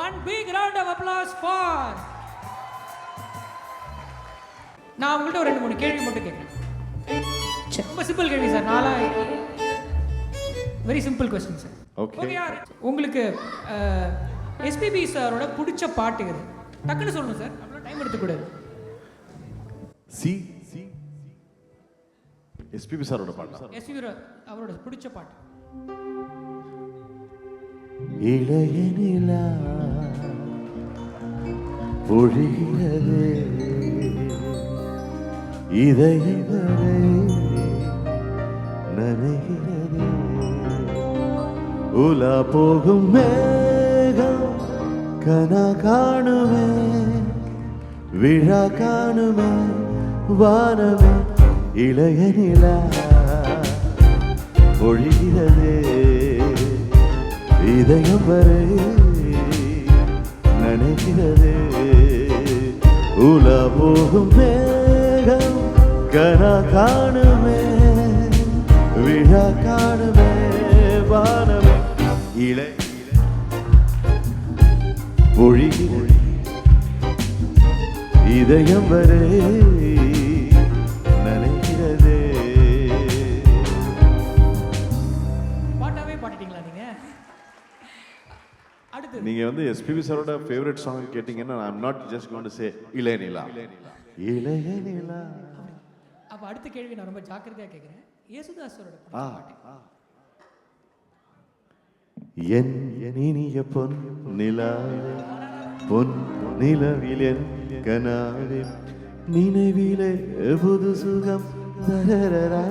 One big round of applause for. நான் உங்கள்கிட்ட ஒரு 2-3 கேள்வி மட்டும் கேட்குறேன். ரொம்ப சிம்பிள் கேள்வி சார். நாளா very simple question sir. Okay யார் உங்களுக்கு எஸ்பிபி சாரோட பிடிச்ச பாட்டு இது? டக்குன்னு சொல்லணும் சார், அவ்வளோ டைம் எடுத்துக்கூடாது. சி எஸ்பிபி சாரோட பாட்டு. எஸ்பிபி அவரோட பிடிச்ச பாட்டு. இளைய நிலா பொழிகிறதே இதயவரை நனைகிறதே உலா போகும் மேகம் கனா காணுமே விழா காணுமே வானமே இளைய நிலா பொழிகிறதே இதயம் வரை நனைகிறதே உலா போகும் மேகம் கனா காணுமே விழா காணுமே வானமே இளை பொழிகிறதே இதயம் வரை நனைகிறதே. பாட்டாவே பாடிட்டீங்களா நீங்க? அடுத்து நீங்க வந்து எஸ்பிபி சாரோட ஃபேவரட் சாங் கேட்டிங்கன்னா I am not just going to say Ilaya Nila இளைய நிலா. அப்ப அடுத்த கேள்வி நான் ரொம்ப ஜாக்கிரதையா கேட்கிறேன். இயேசுதாஸரோட பாட்டு. என் இனிய பொன் நிலாவே பொன் நிலவில் என் கனாவே நினைவிலே புது சுகம் தரரரா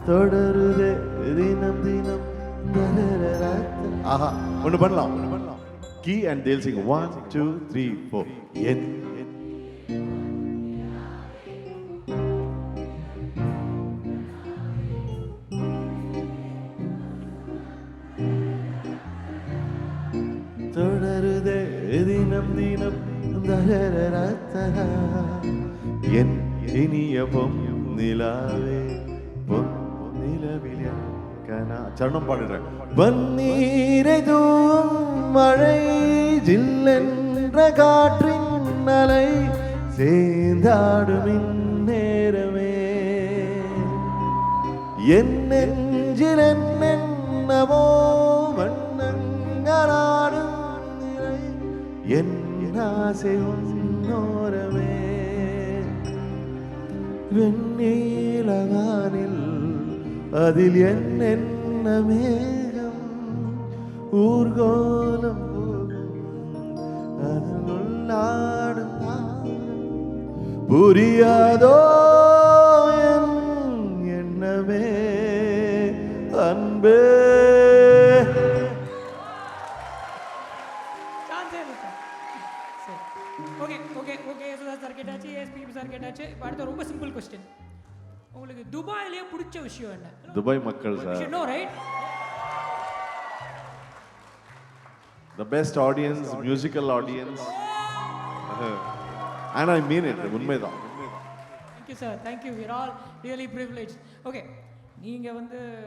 தொடருதே தினம் தினம் தரரரா. ஆஹா, ஒன்று பண்ணலாம் கீ அண்ட் தேல் சிங் 1 2 3 4. என் தொடருதே தினம் தினம் தரரரா என் இனிய பொன் நிலாவே பொன் நிலவில் என் கனா. சரணம் பாடுறேன். பன்னீரை தூவும் மழை ஜில்லென்ற காற்றின் அலை சேர்ந்தாடும் இந்நேரமே என் நெஞ்சில் என்னென்னவோ வண்ணங்களாடும் நிலை என் ஆசை உன்னோரமே வெண்ணீலகானில் அதில் என்னென்ன மேகம் ஊர்கோலம் போகும் அதனுள் நாடும் புரியாதோ என் எண்ணமே அன்பே. ஓகே யேசுதாஸ் சார் கேட்டாச்சு, எஸ்பிபி சார் கேட்டாச்சு. இப்போ அடுத்த ரொம்ப சிம்பிள் கொஸ்டின். உங்களுக்கு துபாயிலேயே பிடிச்ச விஷயம் என்ன? துபாய் மக்கள் sir. No right? The best audience, musical audience. And I mean it. உண்மைதான். Thank you sir. Thank you. We are all really privileged. Okay. நீங்க வந்து